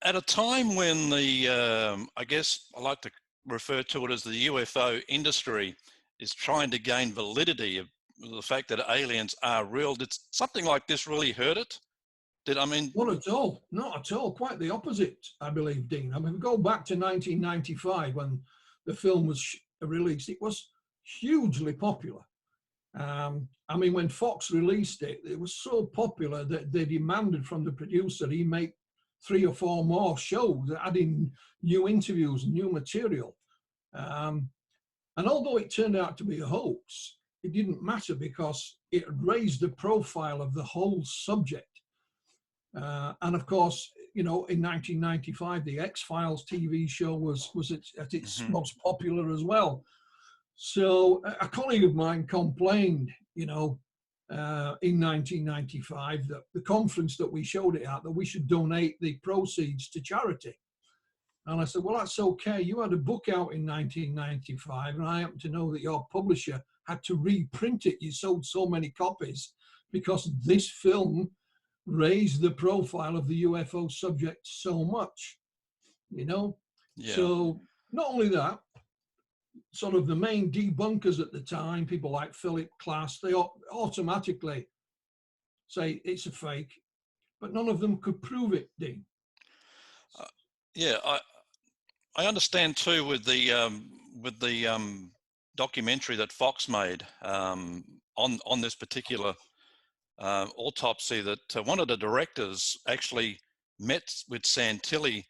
at a time when the, I guess I like to refer to it as the UFO industry is trying to gain validity of the fact that aliens are real, did something like this really hurt it? I mean... Not at all, not at all. Quite the opposite, I believe, Dean. I mean, we go back to 1995 when the film was released. It was hugely popular. I mean, when Fox released it, it was so popular that they demanded from the producer he make 3 or 4 more shows, adding new interviews, new material. And although it turned out to be a hoax, it didn't matter because it raised the profile of the whole subject. And of course, you know, in 1995, the X-Files TV show was at its most popular as well. So a colleague of mine complained, you know, in 1995 that the conference that we showed it at, that we should donate the proceeds to charity. And I said, well, that's okay. You had a book out in 1995, and I happen to know that your publisher had to reprint it. You sold so many copies because this film raised the profile of the UFO subject so much, you know? Yeah. So not only that, sort of the main debunkers at the time, people like Philip Klass, they automatically say it's a fake, but none of them could prove it, Dean. Yeah, I understand too with the documentary that Fox made on this particular autopsy, that one of the directors actually met with Santilli,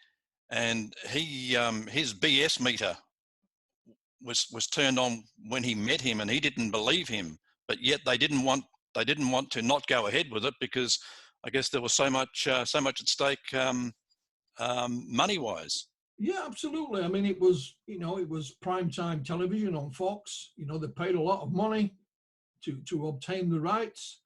and he his BS meter was turned on when he met him, and he didn't believe him, but yet they didn't want to not go ahead with it because I guess there was so much at stake money wise. Yeah, absolutely. I mean, it was, you know, it was primetime television on Fox. You know, they paid a lot of money to obtain the rights,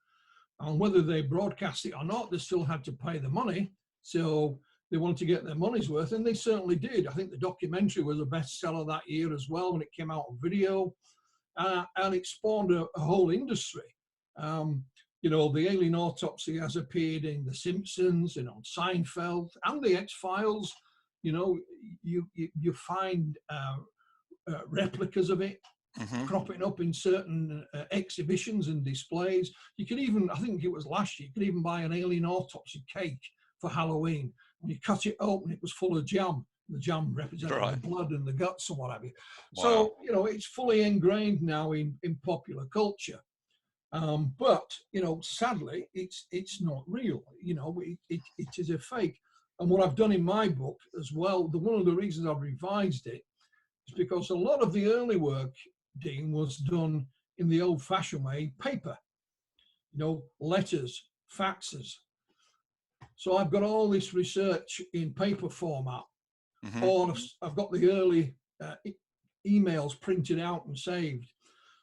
and whether they broadcast it or not, they still had to pay the money. So they wanted to get their money's worth, and they certainly did. I think the documentary was a bestseller that year as well when it came out on video, and it spawned a whole industry. You know, the alien autopsy has appeared in The Simpsons and on Seinfeld and the X-Files. You know, you find replicas of it cropping up in certain exhibitions and displays. You could even, I think it was last year, you could even buy an alien autopsy cake for Halloween. When you cut it open, it was full of jam. The jam represented the blood and the guts and what have you. Wow. So, you know, it's fully ingrained now in popular culture. But, you know, sadly, it's not real. You know, it is a fake. And what I've done in my book as well, one of the reasons I've revised it is because a lot of the early work, Dean, was done in the old-fashioned way, paper, you know, letters, faxes. So I've got all this research in paper format, or I've got the early emails printed out and saved.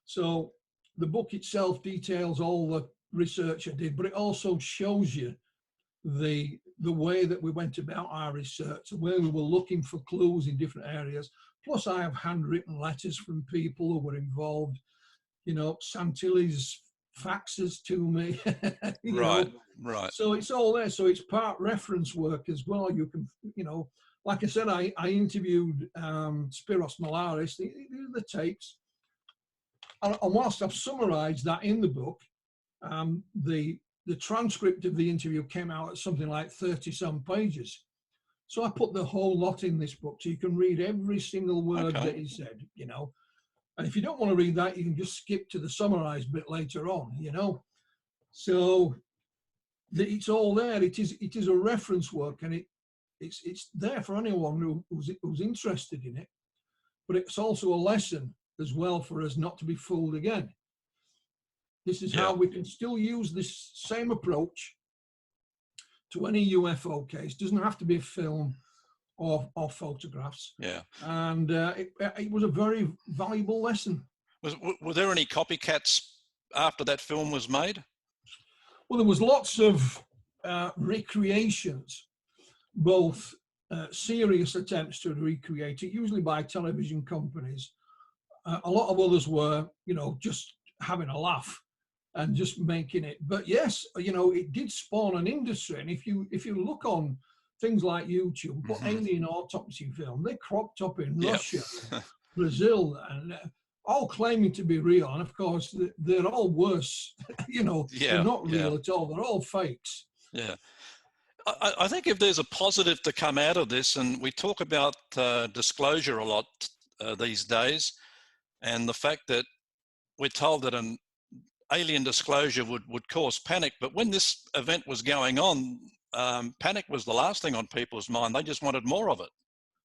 So the book itself details all the research I did, but it also shows you the way that we went about our research, and where we were looking for clues in different areas. Plus, I have handwritten letters from people who were involved. You know, Santilli's faxes to me. Right. So it's all there. So it's part reference work as well. You can, you know, like I said, I interviewed Spiros Malaris. These are the tapes. And whilst I've summarised that in the book, the transcript of the interview came out at something like 30-some pages. So I put the whole lot in this book, so you can read every single word that he said, you know. And if you don't want to read that, you can just skip to the summarised bit later on, you know. So it's all there. It is a reference work, and it's there for anyone who's interested in it. But it's also a lesson as well for us not to be fooled again. This is how we can still use this same approach to any UFO case. It doesn't have to be a film or photographs. Yeah. And it was a very valuable lesson. Were there any copycats after that film was made? Well, there was lots of recreations, both serious attempts to recreate it, usually by television companies. A lot of others were, you know, just having a laugh and just making it. But yes, you know, it did spawn an industry. And if you look on things like YouTube, but alien autopsy film, they cropped up in Yeah. Russia, Brazil, and all claiming to be real. And of course, they're all worse. You know, they're Yeah. not Yeah. real at all. They're all fakes. Yeah. I think if there's a positive to come out of this, and we talk about disclosure a lot these days, and the fact that we're told that an alien disclosure would cause panic, but when this event was going on, panic was the last thing on people's mind. They just wanted more of it.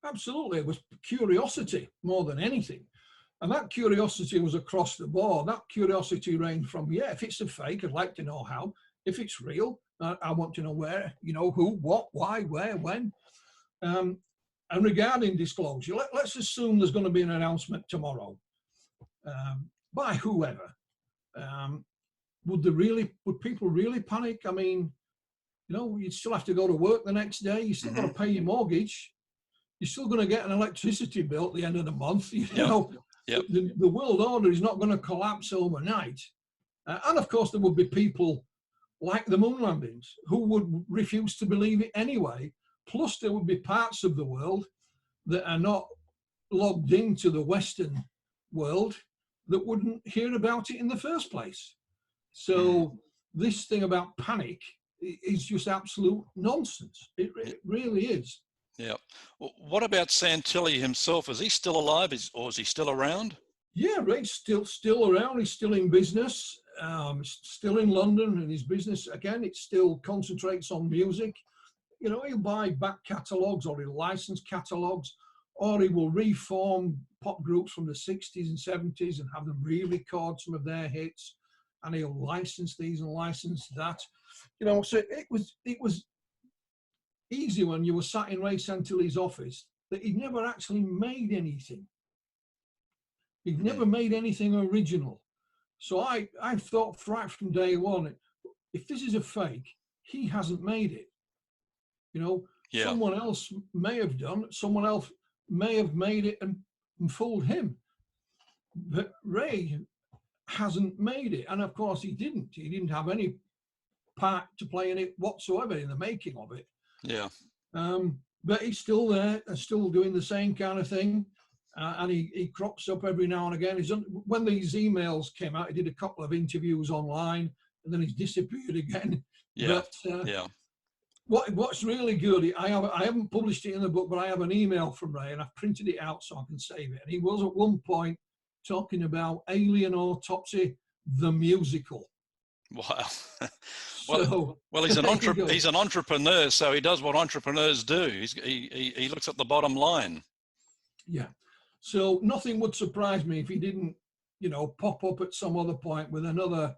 Absolutely. It was curiosity more than anything. And that curiosity was across the board. That curiosity ranged from, yeah, if it's a fake, I'd like to know how. If it's real, I want to know where, you know, who, what, why, where, when. And regarding disclosure, let's assume there's going to be an announcement tomorrow by whoever. Would people really panic? I mean, you know, you'd still have to go to work the next day. You still got to pay your mortgage. You're still going to get an electricity bill at the end of the month. You know, the world order is not going to collapse overnight. And of course, there would be people like the moon landings who would refuse to believe it anyway. Plus, there would be parts of the world that are not logged into the Western world that wouldn't hear about it in the first place. So this thing about panic is just absolute nonsense. It really is. Yeah. Well, what about Santilli himself? Is he still alive, or is he still around? Yeah, Ray's still around. He's still in business. Still in London, and his business again. It still concentrates on music. You know, he'll buy back catalogues, or he'll license catalogues, or he will reform pop groups from the 60s and 70s and have them re-record some of their hits, and he'll license these and license that. You know, so it was easy when you were sat in Ray Santilli's office that he'd never actually made anything. He'd never made anything original. So I thought right from day one, if this is a fake, he hasn't made it. You know, someone else may have done, someone else may have made it and fooled him. But Ray hasn't made it. And of course he didn't. He didn't have any part to play in it whatsoever in the making of it. Yeah. But he's still there and still doing the same kind of thing. And he crops up every now and again. When these emails came out, he did a couple of interviews online, and then he's disappeared again. Yeah. But what's really good, I haven't published it in the book, but I have an email from Ray, and I've printed it out so I can save it. And he was at one point talking about Alien Autopsy, the musical. Wow. Well, he's an entrepreneur, so he does what entrepreneurs do. He looks at the bottom line. Yeah. So nothing would surprise me if he didn't, you know, pop up at some other point with another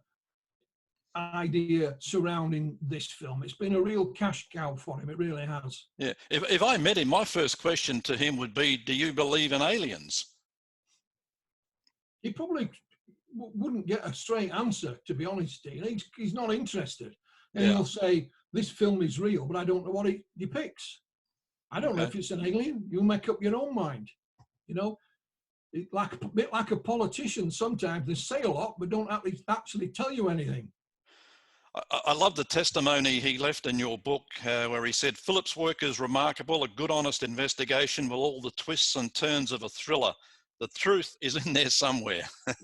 idea surrounding this film. It's been a real cash cow for him. It really has. Yeah. If I met him, my first question to him would be, do you believe in aliens? He probably wouldn't get a straight answer, to be honest, Dean. He's not interested. And he'll say, this film is real, but I don't know what it depicts. I don't know if it's an alien. You make up your own mind. You know, a bit like a politician sometimes. They say a lot, but don't actually tell you anything. I love the testimony he left in your book where he said, Philip's work is remarkable, a good, honest investigation with all the twists and turns of a thriller. The truth is in there somewhere.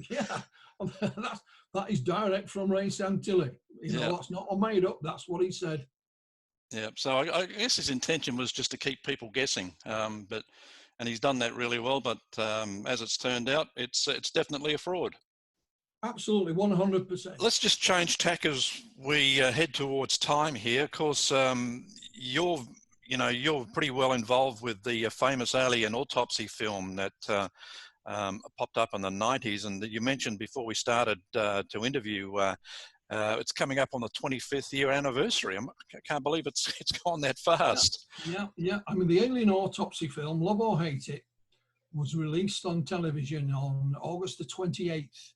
Yeah, that is direct from Ray Santilli. You know, that's not made up. That's what he said. Yeah, so I guess his intention was just to keep people guessing, and he's done that really well. But as it's turned out, it's definitely a fraud. Absolutely, 100%. Let's just change tack as we head towards time here. Of course, you're pretty well involved with the famous alien autopsy film that popped up in the 90s, and that you mentioned before we started to interview. It's coming up on the 25th year anniversary. I can't believe it's gone that fast. Yeah. I mean, the alien autopsy film, love or hate it, was released on television on August the 28th.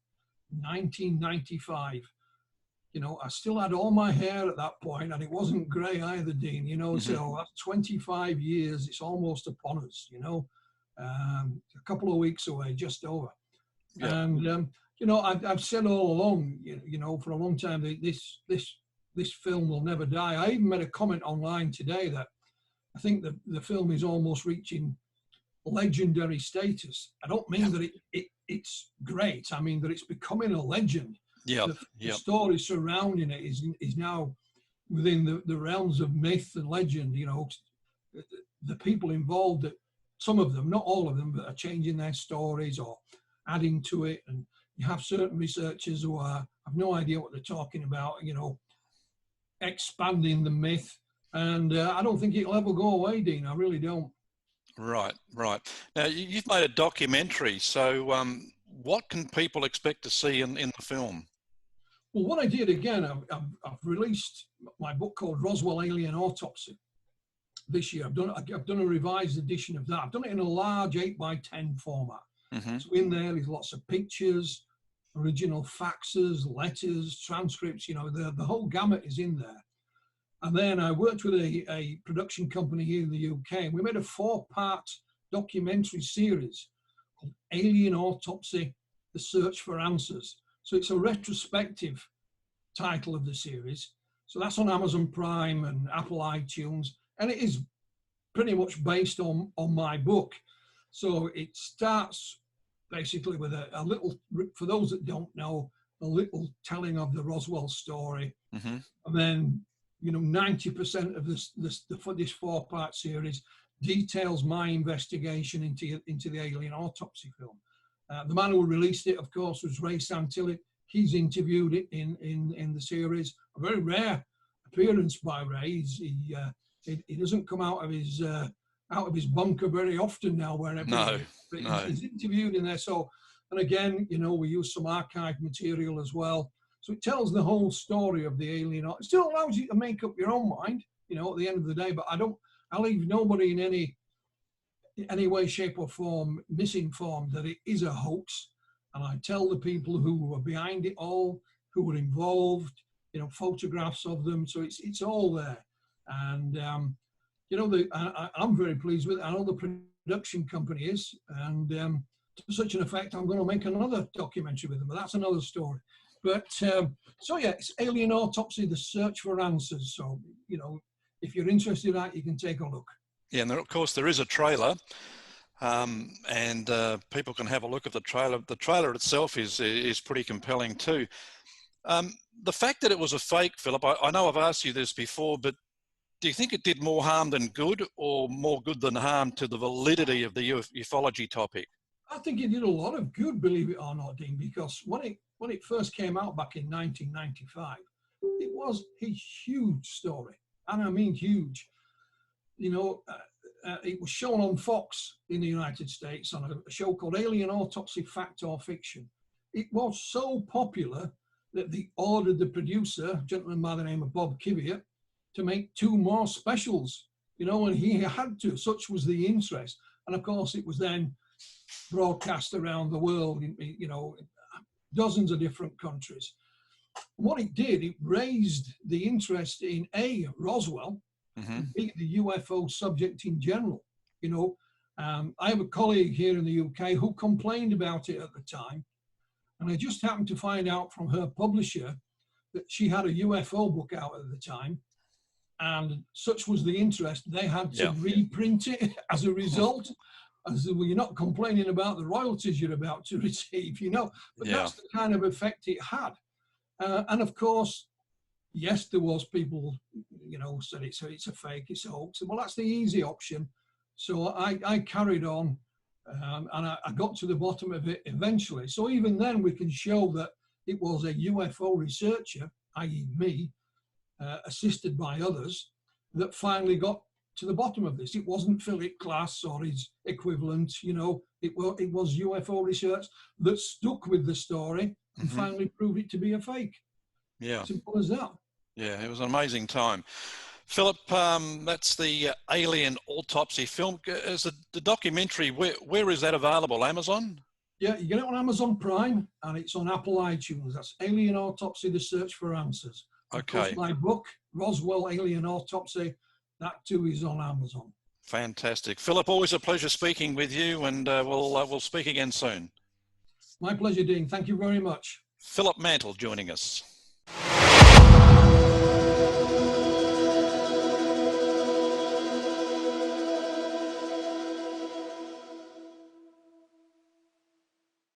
1995. You know, I still had all my hair at that point, and it wasn't grey either, Dean. You know, so that's 25 years. It's almost upon us. You know, a couple of weeks away, just over. Yeah. And you know, I've said all along, you know, for a long time, this film will never die. I even made a comment online today that I think the film is almost reaching legendary status. I don't mean that it's great. I mean that it's becoming a legend. Yeah, The story surrounding it is now within the realms of myth and legend. You know, the people involved, that some of them, not all of them, but are changing their stories or adding to it. And you have certain researchers who have no idea what they're talking about, you know, expanding the myth. And I don't think it'll ever go away, Dean. I really don't. right, right. Now, you've made a documentary, so what can people expect to see in the film? Well, what I did, again, I've released my book called Roswell Alien Autopsy this year. I've done a revised edition of that. I've done it in a large 8x10 format. Mm-hmm. So in there's lots of pictures, original faxes, letters, transcripts, you know, the whole gamut is in there. And then I worked with a production company here in the UK, and we made a 4-part documentary series called Alien Autopsy, The Search for Answers. So it's a retrospective title of the series. So that's on Amazon Prime and Apple iTunes. And it is pretty much based on my book. So it starts basically with a little, for those that don't know, a little telling of the Roswell story. Mm-hmm. And then, you know, 90% of this 4-part series details my investigation into the alien autopsy film. The man who released it, of course, was Ray Santilli. He's interviewed it in the series. A very rare appearance by Ray. He doesn't come out of his bunker very often now, wherever. No, but no. He's interviewed in there. So, and again, you know, we use some archive material as well. So it tells the whole story of the alien. It still allows you to make up your own mind, you know, at the end of the day. But I leave nobody in any way, shape or form misinformed that it is a hoax. And I tell the people who were behind it all, who were involved, you know, photographs of them. So it's all there. And, you know, I'm very pleased with it. I know the production company is. And to such an effect, I'm going to make another documentary with them. But that's another story. But so, yeah, it's Alien Autopsy, The Search for Answers. So, you know, if you're interested in that, you can take a look. Yeah, and of course there is a trailer, and people can have a look at the trailer. The trailer itself is pretty compelling too. The fact that it was a fake, Philip, I know I've asked you this before, but do you think it did more harm than good, or more good than harm to the validity of the ufology topic? I think it did a lot of good, believe it or not, Dean, because when it first came out back in 1995, it was a huge story, and I mean huge. You know, it was shown on Fox in the United States on a show called Alien Autopsy, Fact or Fiction. It was so popular that they ordered the producer, a gentleman by the name of Bob Kiviat, to make 2 more specials, you know, and he had to. Such was the interest. And of course, it was then broadcast around the world, you know, dozens of different countries. What it did, it raised the interest in Roswell, Mm-hmm. the UFO subject in general. You know, I have a colleague here in the UK who complained about it at the time, and I just happened to find out from her publisher that she had a UFO book out at the time, and such was the interest, they had to reprint it as a result. And so, well, you're not complaining about the royalties you're about to receive, you know, but that's the kind of effect it had. And of course, yes, there was people, you know, said it's a fake, it's a hoax. Well, that's the easy option. So I carried on, and I got to the bottom of it eventually. So even then, we can show that it was a UFO researcher, i.e. me, assisted by others, that finally got to the bottom of this. It wasn't Philip Glass or his equivalent, you know, it was UFO research that stuck with the story and finally proved it to be a fake. Yeah. Simple as that. Yeah, it was an amazing time. Philip, that's the Alien Autopsy film. Is the documentary, where is that available? Amazon? Yeah, you get it on Amazon Prime, and it's on Apple iTunes. That's Alien Autopsy, The Search for Answers. Okay. Of course, my book, Roswell Alien Autopsy, that too is on Amazon. Fantastic. Philip, always a pleasure speaking with you, and we'll speak again soon. My pleasure, Dean. Thank you very much. Philip Mantle joining us.